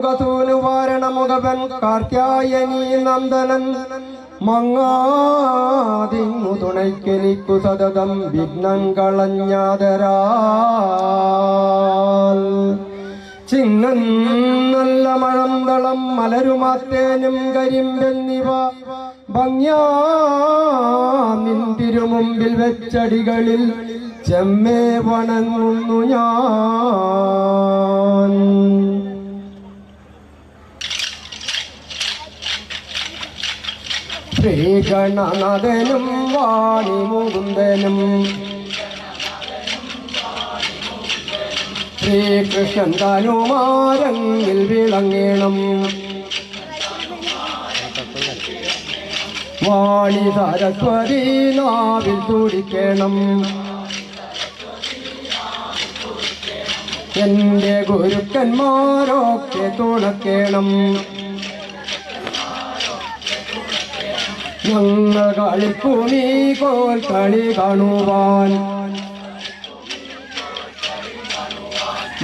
വാരണമുഖവൻ കാർത്യായനീ നന്ദനൻ മങ്ങാതിങ്ങു തുണയ്ക്കെനിക്കു സതതം വിഘ്നം കളഞ്ഞാതരാൽ ചിങ്ങൻ നല്ല മഴന്തളം മലരുമാത്തേനും കരിമ്പെന്നിവ ഭംഗ്യാമിൻ തിരുമുമ്പിൽ വെച്ചടികളിൽ ചെമ്മേ വണങ്ങുന്നു ഞാൻ. ശ്രീഗണനാഥനും വാണി മുകുന്ദനും ശ്രീകൃഷ്ണൻ താനുമാരങ്ങിൽ വിളങ്ങേണം. വാണി സരസ്വതി നാവിൽ തുടിക്കണം. എന്റെ ഗുരുക്കന്മാരൊക്കെ തുണക്കേണം. ഞങ്ങൾ കളിക്കുമീ കോൽ കളി കാണുവാൻ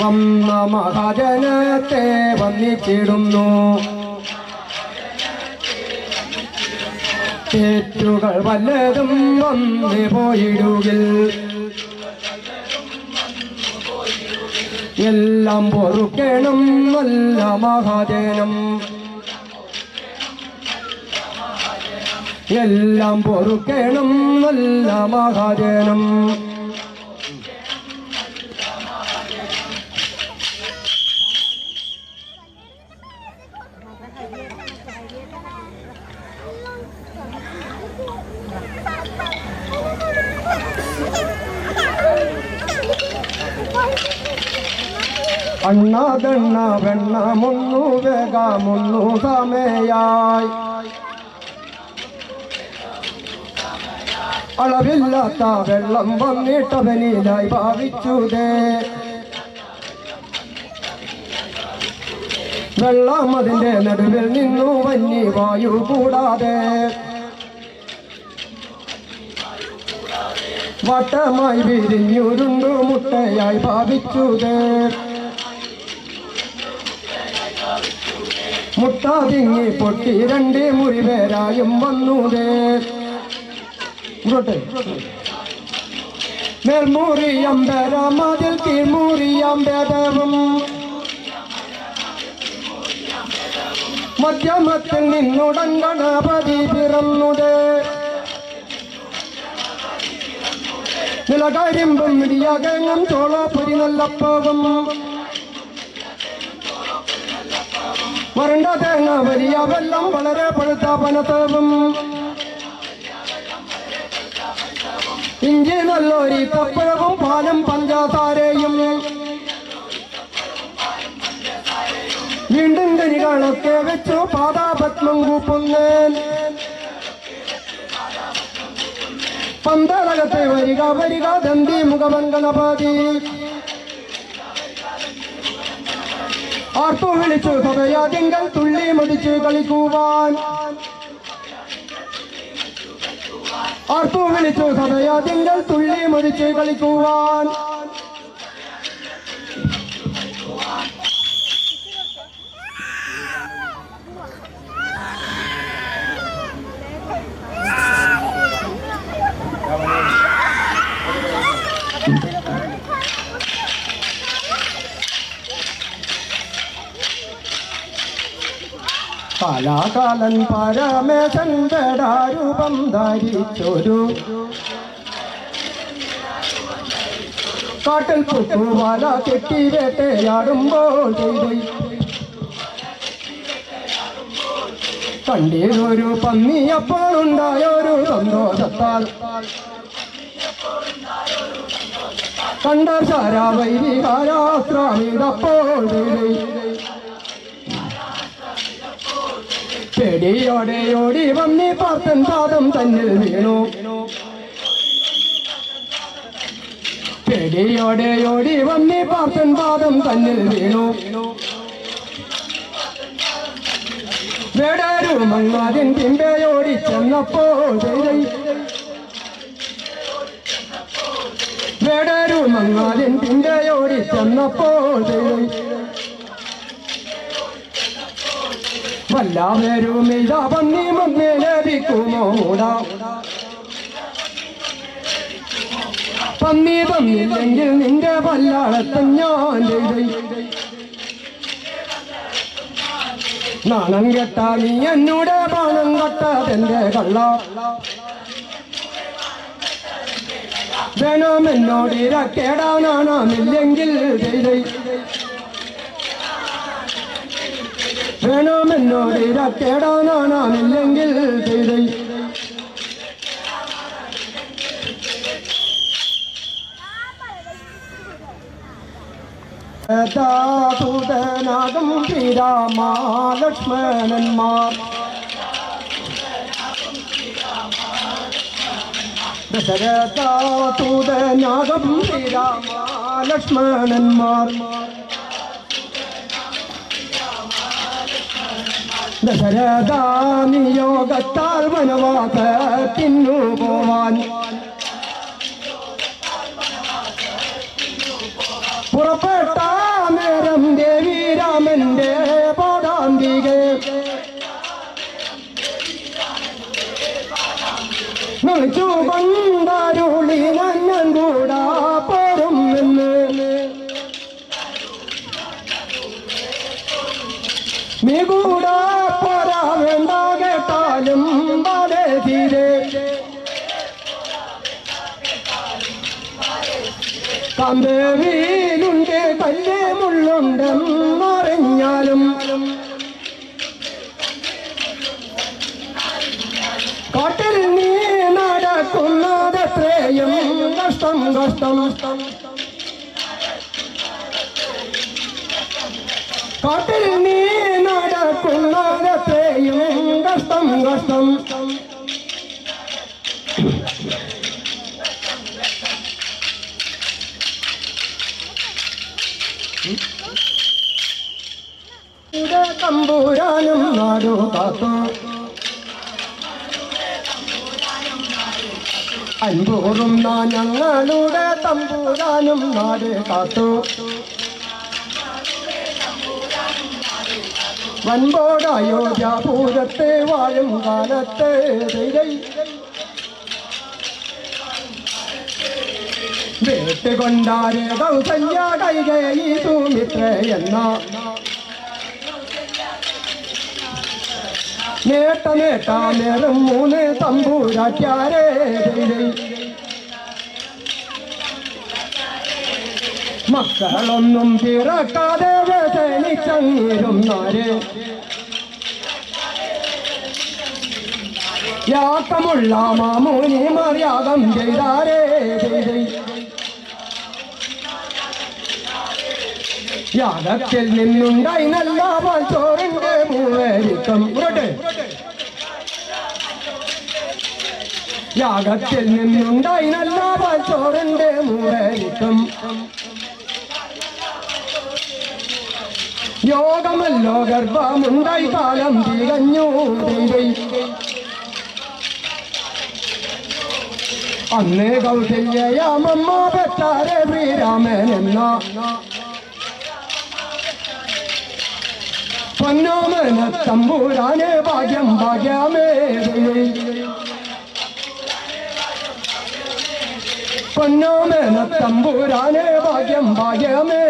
വന്ന മഹാജനത്തെ വന്നിച്ചിടുന്നു. തെറ്റുകൾ വല്ലതും വന്നു പോയിടുകിൽ എല്ലാം പൊറുക്കണം നല്ല മഹാജനം. എല്ലാം പൊറുക്കണം നല്ല മഹാജനം. അണ്ണാതണ്ണ വെണ്ണ മുന്നു വേഗമുന്നു സമയായി അളവില്ലാത്ത വെള്ളം വന്നിട്ടവനിലായി ഭാവിച്ചുതേ. വെള്ളം അതിന്റെ നടുവിൽ നിന്നു വന്നി വായു കൂടാതെ വട്ടമായി വിരിഞ്ഞുരുണ്ടു മുട്ടയായി ഭാവിച്ചുതേ. മുട്ട തിങ്ങി പൊട്ടി രണ്ട് മുറിവേരായും വന്നുതേ. മേൽമുറിയമ്പരം അതിൽ കീഴ്മുറിയമ്പേദവും മധ്യമത്തിൽ നിന്നുടൻ ഗണപതി പിറന്നുതേ. നിലകരിമ്പും ഇടിയകങ്ങും ചോളപ്പൊരി നല്ലപ്പവും വരണ്ട തേങ്ങ വലിയ വെള്ളം വളരെ പഴുത്ത പനത്തവും ഇഞ്ചി നല്ലൊരി തപ്പഴവും പാലും പഞ്ചസാരയും വീണ്ടും കനികളൊക്കെ വെച്ചു പാദാപത്മം കൂപ്പുന്നേൻ. പന്തളകത്തെ വരിക വരിക ദന്തി മുഖവൻ ഗണപതി ആർത്തു വിളിച്ചു സഭയാതിങ്കൽ തുള്ളി മതിച്ച് കളിക്കുവാൻ. ആർത്തു വിളിച്ചു സഭയാതിങ്കൽ തുള്ളി മതിച്ച് കളിക്കുവാൻ. കാലാകാലൻ പരമേശൻ ജടാരൂപം ധരിച്ചൊരു കാട്ടിൽ കുത്തുവാല കെട്ടി വേട്ടയാടുമ്പോൾ കണ്ടിലൊരു പന്നിയപ്പോൾ ഉണ്ടായൊരു സന്തോഷത്താൽ കണ്ട ശാരാവൈരികാരാശ്രാമിതപ്പോൾ പേടിയോടെ ഓടി വന്നി പാർത്തൻ പാദം തന്നിൽ വീണു. പേടിയോടെ ഓടി വന്നി പാർത്തൻ പാദം തന്നിൽ വീണു. വേടരുമങ്ങാതിൻ പിമ്പയോടി ചെന്നപ്പോൾ വേടരുമങ്ങാതിൻ പിമ്പയോടി ചെന്നപ്പോൾ വല്ലാവരും ഇതാ പന്നി മുന്നേ ലഭിക്കുമോ മൂടാ പന്നി തന്നില്ലെങ്കിൽ നിന്റെ പല്ലാളത്തെ ഞാൻ ചെയ്ത് നാണം കെട്ടാ നീ എന്നൂടെ പണം കെട്ടതെന്റെ കള്ള വേണമെന്നോടിരക്കേടാ നാണമില്ലെങ്കിൽ ചെയ്ത് വേണമെന്നോടിരക്കേടാ നാണമില്ലെങ്കിൽ ചെയ്ത് ദൂതനാകും ശ്രീരാമലക്ഷ്മണന്മാർ ദശരഥദൂതനാകും ശ്രീരാമലക്ഷ്മണന്മാർ ദശരഥ നിയോഗത്താൽ വനവാസത്തിനു പോവാൻ പുറപ്പെട്ട നേരം ദേവി രാമന്റെ പാദാന്തികെ വിളിച്ചു കൊണ്ടാരുളി ഞാൻ കൂടാ പോരും എന്ന് നീ കൂടാ പോരാ വേണ്ട കേട്ടാലും വളരെ തീരെ കാന്തേവിയിലുണ്ട് കല്ല് മുള്ളുണ്ടെന്നറിഞ്ഞാലും കാട്ടിൽ നീ നടക്കുന്നതെത്രയും കഷ്ടം കഷ്ടം കാട്ടിൽ നീ നടക്കുന്നതെത്രയും കഷ്ടം കഷ്ടം തമ്പുരാനും നാടു കാത്തു അൻപൂറും ഞങ്ങളുടെ തമ്പുരാനും നാട് കാത്തു വൻപോടയോധ്യാപൂരത്തെ വാഴും കാലത്തെ വേട്ടുകൊണ്ടാരെ കൗസല്യ കൈകേയി സുമിത്ര എന്ന നേട്ടം മൂന്ന് തമ്പൂരാറ്റാരെ മക്കളൊന്നും പിറക്കാതെ വേദനിച്ചങ്ങിരുന്നാരെ യാക്കമുള്ള മാമൂനി മര്യാദം ചെയ്താരേ യാഗത്തിൽ നിന്നുണ്ടായി നല്ല ചോറിന്റെ മൂവരിക്കം യാഗത്തിൽ നിന്നുണ്ടായി നല്ല ചോറിന്റെ മൂവരിക്കം യോഗമല്ലോ ഗർഭമുണ്ടായി കാലം തികഞ്ഞു അന്ന് കൗസല്യയാമമ്മ പെറ്റാരെ ശ്രീരാമൻ എന്ന പൊന്നോമന തമ്പൂരാനെ ഭാഗ്യം ഭാഗ്യമേ പൊന്നോമന തമ്പൂരാനെ ഭാഗ്യം ഭാഗ്യമേ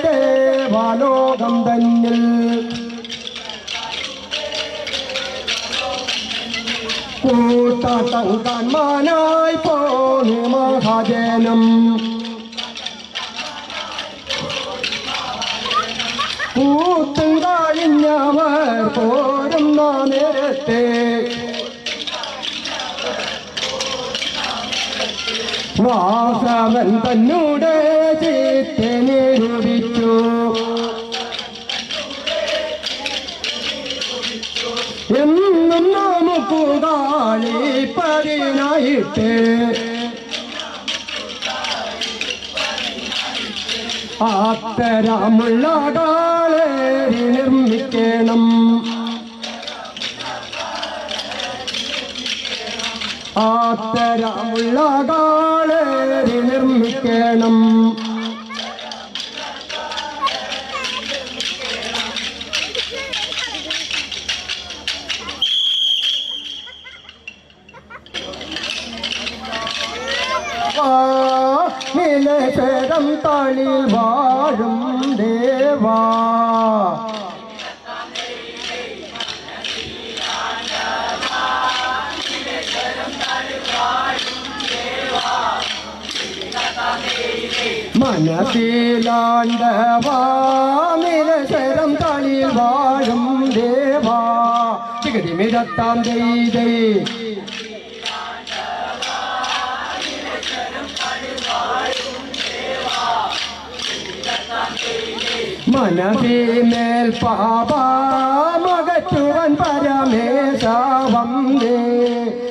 ദേവാലോകം തന്നിൽ കൂട്ടത്തങ്കാന്മാനായി പോന്നു മഹാജനം കൂത്തും കഴിഞ്ഞവർ പോരുന്ന നേരത്തെ വാസവൻ തന്നൂടെ ചിത്തെ നിരൂപിച്ചു എന്നും നമുക്ക് കാളിപ്പതിനായിട്ട് അത്തരമുള്ള കാളെ നിർമ്മിക്കണം അത്തരമുള്ള കാളേറി നിർമ്മിക്കണം. നിലശരം തളിൽ വാഴും ദേവാ മനത്തിലാണ്ടവാ നിലശരം തളിൽ വാഴും ദേവാ തികതിമിതത്താം ദൈതേ മനത്തിമേൽ പാപമകറ്റുവൻ പരമേശ വന്ദേ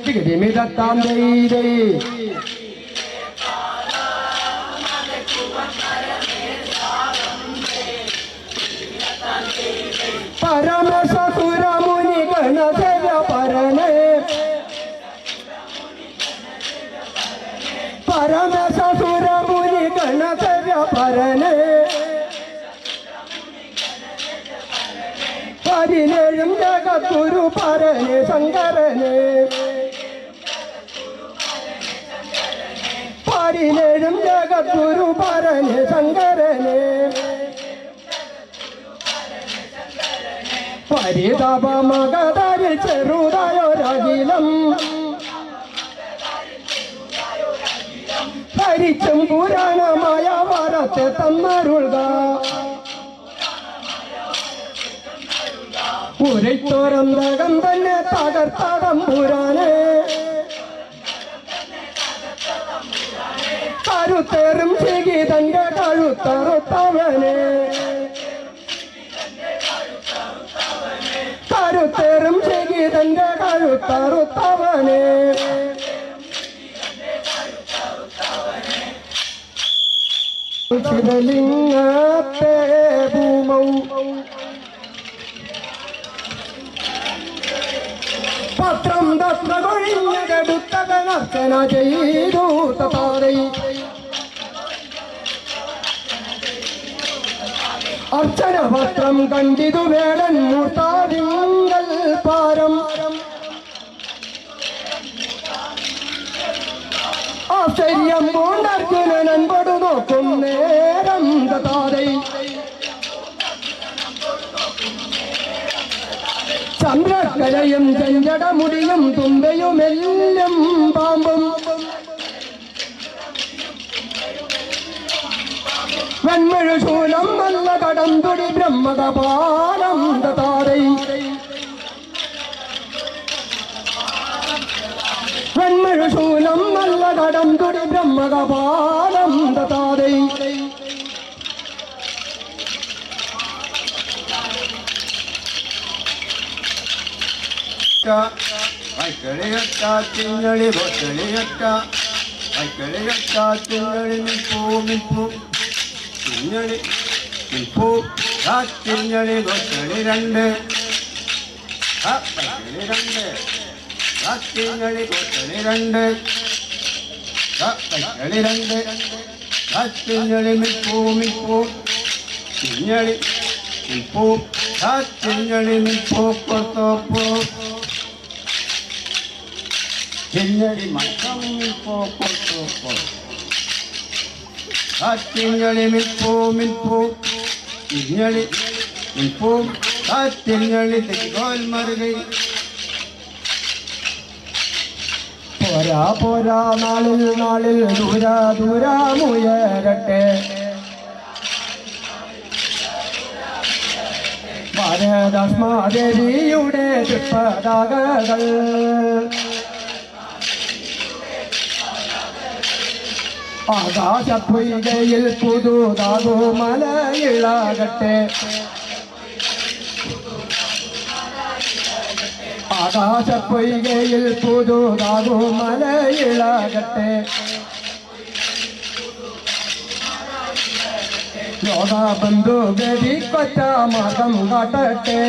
തികതിമിതത്താം ദൈതേ പരമസസുരമുനി ഗണധര പരനേ പരമസസുരമുനി ഗണധര പരനേ പതിനേഴും ജഗദ്ഗുരു പരനെ ശങ്കരനെ പതിനേഴും ജഗദ്ഗുരു പരനെ ശങ്കരനെ പരിതാപമകതരിൽ ചെറുതായൊരകിലം ഭരിച്ചും പുരാണമായ വരത്തെ തന്നരുൾക ഉരയ്ത്തോരന്തകം തന്നെ തകർത്തകം പുരാനെ കരുത്തേറും ചികി തന്റെ കഴുത്തറുത്തവനെ കരുത്തേറും ചികി തന്റെ കഴുത്തറുത്തവനെ ചിതലിംഗത്തെ ഭൂമൗ പത്രം തത്ര കൊഴിഞ്ഞെടുത്തകനർച്ചന ചെയ്തു താരൈ അർച്ചന പത്രം കണ്ടിതു വേടൻ മൂർത്താതിങ്കൽ പാരം ആശ്ചര്യം പൂണ്ടർജുനൻ അൻപടു നോക്കും നേരം താരൈ ചന്ദ്രക്കലയും ചെഞ്ചടമുടിയും തുമ്പയുമെല്ലാം പാമ്പും വെൺമെഴുശൂലം നല്ല കടന്തുടി ബ്രഹ്മകപാലം താരൈ വെൺമെഴുശൂലം നല്ല കടന്തുടി ബ്രഹ്മകപാലം താരൈ വൈക്കളിയട്ട തിന്നളി പൊട്ടളിയട്ട വൈക്കളിയട്ട തിന്നളി നിൽപ്പൂ നിൽപ്പൂ തിന്നളി നിൽപ്പൂ തിന്നളി പൊട്ടളി രണ്ട് വൈക്കളി രണ്ട് തിന്നളി പൊട്ടളി രണ്ട് വൈക്കളി രണ്ട് തിന്നളി നിൽപ്പൂ നിൽപ്പൂ തിന്നളി നിൽപ്പൂ തിന്നളി നിൽപ്പൂ കൊത്തോപ്പൂ തിന്നടി മക്കം മിൽപ്പോ കൊത്തോപ്പോ തിന്നളി മിൽപ്പൂ മിൽപ്പൂ തിന്നളി മിൽപ്പൂ തിന്നളി തെക്കോൽ മറുകൈ പോരാ പോരാ നാളിൽ നാളിൽ ദൂരാ ദൂരാമുയരട്ടെ ഭാരതസ്മാദേവിയുടെ പതാകകൾ ആകാശപ്പൊയ്കയിൽ പുതുതാകോ മലയിളകട്ടെ ആകാശപ്പൊയ്കയിൽ പുതുതാകോ മലയിളകട്ടെ ലോകബന്ധു ഗതിക്കൊറ്റ മാർഗം കാട്ടട്ടെ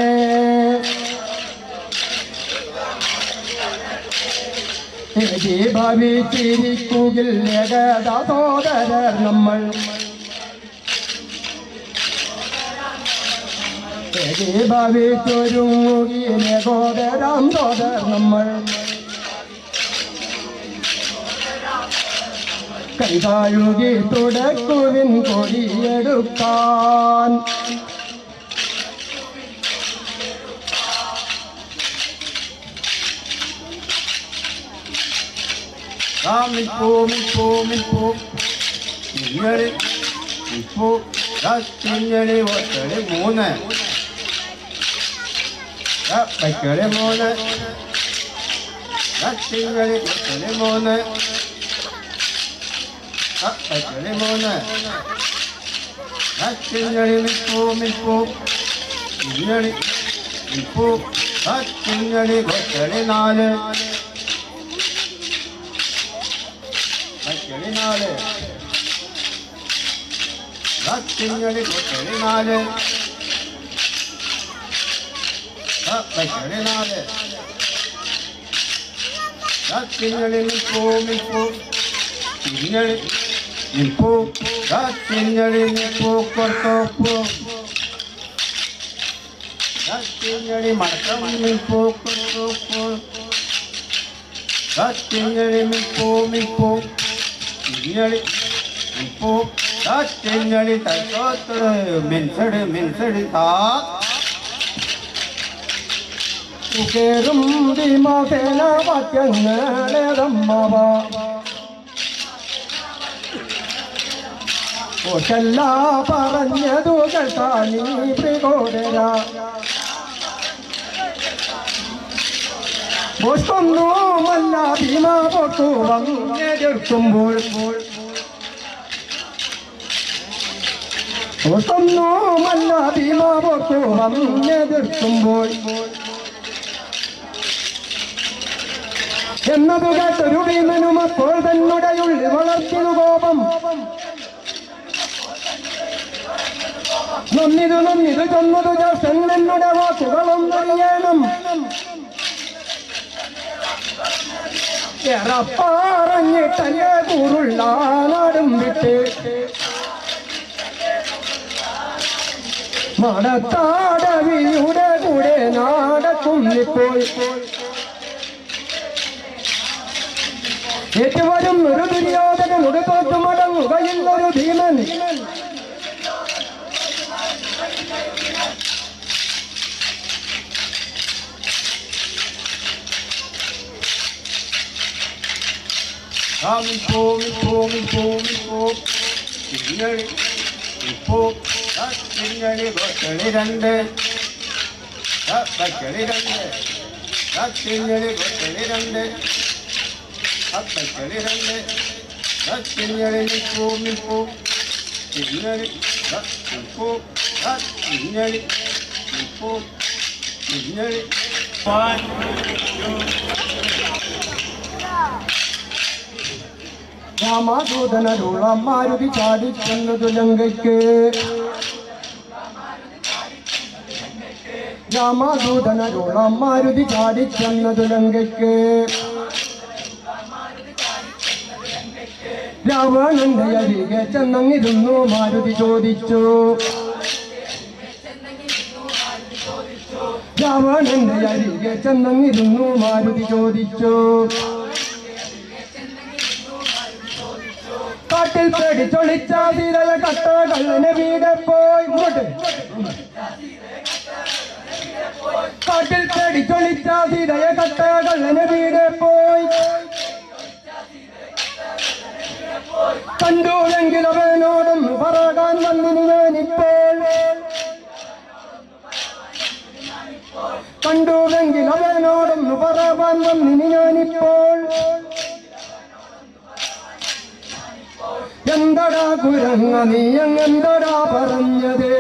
ഭവിച്ചിരിക്കുകിൽ ഏകദാസോദരർ നമ്മൾ ഭവിച്ചൊരുങ്ങുകിലേകോദരാം സോദർ നമ്മൾ കൈതാഴുകി തുടക്കുവിൻ കൊടിയെടുക്കാൻ തിഞ്ഞളി ഒറ്റളി മൂന്ന് വൈക്കളി മൂന്ന് തിഞ്ഞളി ഒറ്റളി മൂന്ന് വൈക്കളി മൂന്ന് തിഞ്ഞളി മിൽപ്പൂ തിഞ്ഞളി മിൽപ്പൂ തിഞ്ഞളി ഒറ്റളി നാല് വൈക്കളി നാല് തിഞ്ഞളി ഒറ്റളി നാല് വൈക്കളി നാല് തിഞ്ഞളി മിൽപ്പൂ തിഞ്ഞളി മിൽപ്പൂ തിഞ്ഞളി മിൽപ്പൂ കൊർത്തോപ്പൂ തിഞ്ഞളി മടക്കം മിൽപ്പൂ കൊർത്തോപ്പൂ തിഞ്ഞളി മിൽപ്പൂ തിഞ്ഞളി മിൽപ്പൂ തിഞ്ഞളി തൈക്കോത്ത് മിൻസടി താ കേറും ഭീമസേന വാക്യങ്ങളേതമ്മവ ഒറ്റല്ല പറഞ്ഞതു കേട്ടാനി പ്രികോദര ഒന്നുമല്ല ഭീമ പൊട്ടു വന്നെതിർക്കുമ്പോൾ ഒന്നുമല്ല ഭീമ പൊട്ടു വന്നെതിർക്കുമ്പോൾ എന്നതു കേട്ടൊരു ഭീമനും അപ്പോൾ തന്നുടയുള്ളിൽ വളർത്തിനു കോപം നന്നിതു ചൊന്നതു ജാസൻ എന്നുടെ വാക്കുകളൊന്നറിയണം പറഞ്ഞിട്ടല്ലേ കൂറുള്ള നാടും വിട്ട് മടത്താടവിയുടെ കൂടെ നാടക്കുന്നിപ്പോൾ ഏറ്റുവരും ഒരു ദുര്യോധകനുടെ തോറ്റു മടങ്ങുകയില്ലൊരു ഭീമൻ തിഞ്ഞളി കൊട്ടളി രണ്ട് വൈക്കളി രണ്ട് തിഞ്ഞളി കൊട്ടളി രണ്ട് വൈക്കളി രണ്ട് തിഞ്ഞളി മിൽപ്പൂ തിഞ്ഞളി മിൽപ്പൂ തിഞ്ഞളി മിൽപ്പൂ തിഞ്ഞളി രാമദൂതനരുള മാരുതി ചാടിച്ചെന്നതു ലങ്കയ്ക്ക് രാമദൂതനരുള മാരുതി ചാടിച്ചെന്നതു ലങ്കയ്ക്ക് രാവണന്റെ അരികെ ചെന്നങ്ങിരുന്നു മാരുതി ചോദിച്ചു രാവണന്റെ അരികെ ചെന്നങ്ങിരുന്നു മാരുതി ചോദിച്ചു കാട്ടിൽ പേടിച്ചൊളിച്ച സീതയെ കട്ട കള്ളനെ വീടെ പോയി ഇങ്ങോട്ട് കാട്ടിൽ പേടിച്ചൊളിച്ച സീതയെ കട്ട കള്ളനെ വീടെ പോയി കണ്ടുവെങ്കിൽ അവനോടൊന്ന് പറയാൻ വന്നിന് ഞാനിപ്പോൾ കണ്ടുവെങ്കിൽ അവനോടൊന്ന് പറയാൻ വന്നിന് ഞാനിപ്പോൾ എന്തടാ കുരങ്ങ നീ എന്തടാ പറഞ്ഞത്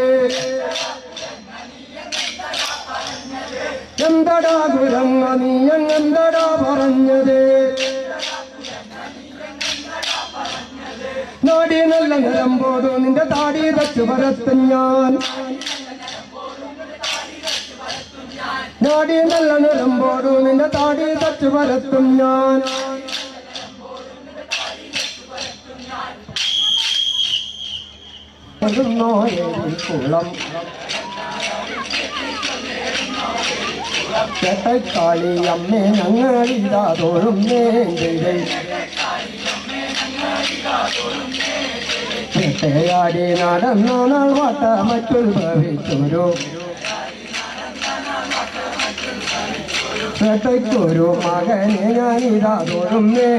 എന്തടാ കുരങ്ങ നീ എന്തടാ പറഞ്ഞത് നാടി നല്ല നിലം പോതു നിന്റെ താടി തച്ചു പരത്തും ഞാൻ നാടി നല്ല നിലം പോതു നിന്റെ താടി തച്ചു പരത്തും ഞാൻ കുളം ചേട്ടക്കാളി അമ്മേ ഞങ്ങളിതാ തോഴുന്നേ ചേട്ടയാടി നടന്ന നാൾ വട്ട മറ്റുത്ഭവിച്ചൊരു ചേട്ടയ്ക്കൊരു മകനെ ഞാനിതാ തോഴുന്നേ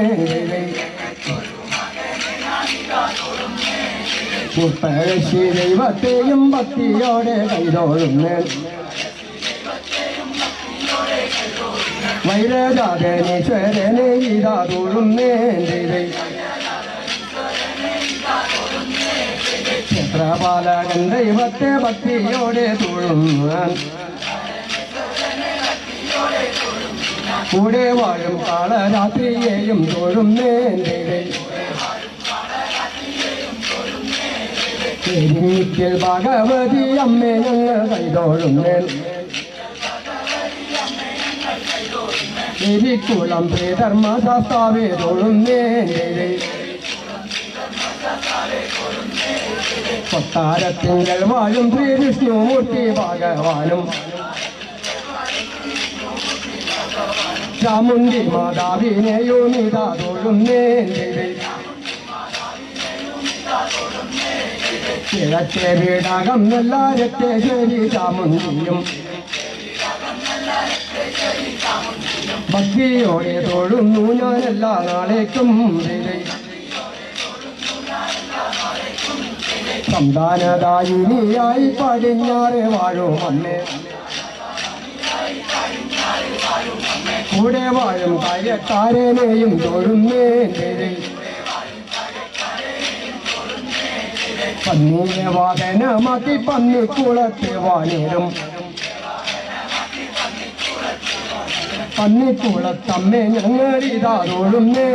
മുത്തഴശ്ശി ദൈവത്തെയും ഭക്തിയോടെ കൈതോഴുന്നേ വൈരജാതനീശ്വരനെ ഇതാ തോഴുന്നേ ക്ഷേത്രപാലകൻ ദൈവത്തെ ഭക്തിയോടെ തോഴുന്ന കൂടെ വാഴും കാളരാത്രിയെയും തോഴുന്നേ ിൽ ഭഗവതി അമ്മേ ഞങ്ങൾ കൈതോഴുന്നേ കുളം ശ്രീധർമ്മശാസ്താവേ തോഴുന്നേ കൊട്ടാരത്തിങ്കൽ വാഴും ശ്രീ വിഷ്ണുമൂർത്തി ഭഗവാനും ചാമുണ്ടി മാതാവിനെയും ഇതാ തോഴുന്നേ കിഴക്കേ വീടകം നെല്ലാരത്തെ ശരി ചാമുണ്ടിയും ഭക്തിയോടെ തോഴുന്നു ഞാൻ എല്ലാ നാളേക്കും സന്താനദായിനിയായി പടിഞ്ഞാറ് വാഴും അമ്മേ കൂടെ വാഴും കാര്യക്കാരനെയും തോഴുന്നേ പന്നിയെ വാഹനമാക്കി പന്നിക്കുളത്തെ വാനേരും പന്നിക്കുളത്തമ്മേ ഞങ്ങളിതാ തോഴുന്നേ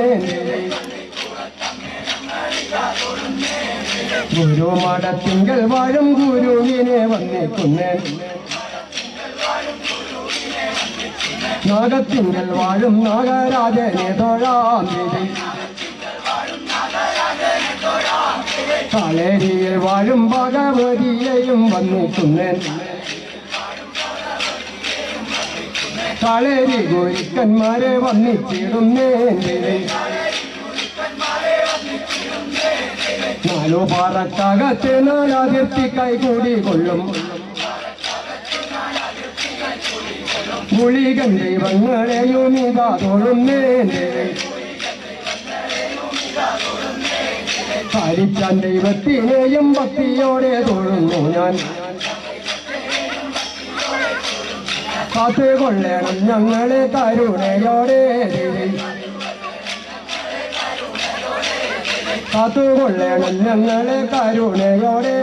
ഗുരുമഠത്തിങ്കൽ വാഴും ഗുരുവിനെ വന്നിക്കുന്നേ നാഗത്തിങ്കൽ വാഴും നാഗരാജനെ തൊഴാം കാളേരിയിൽ വാഴും ഭഗവതിയെയും വന്നിക്കുന്നേ കാളേരി ഗുരുക്കന്മാരെ വന്നിച്ചിടുന്നേ നാലു പാറക്കകത്ത് നാലാതിർത്തി കൈകൂടി കൊള്ളും ഗുളികൻ ദൈവങ്ങളെയും ഇതാ തോഴുന്നേ കാലിച്ചാൻ ദൈവത്തിനെയും ഭക്തിയോടെ തോഴുന്നു ഞാൻ കാത്തുകൊള്ളണം ഞങ്ങളെ കരുണയോടെ കാത്തുകൊള്ളണം ഞങ്ങളെ കരുണയോടെ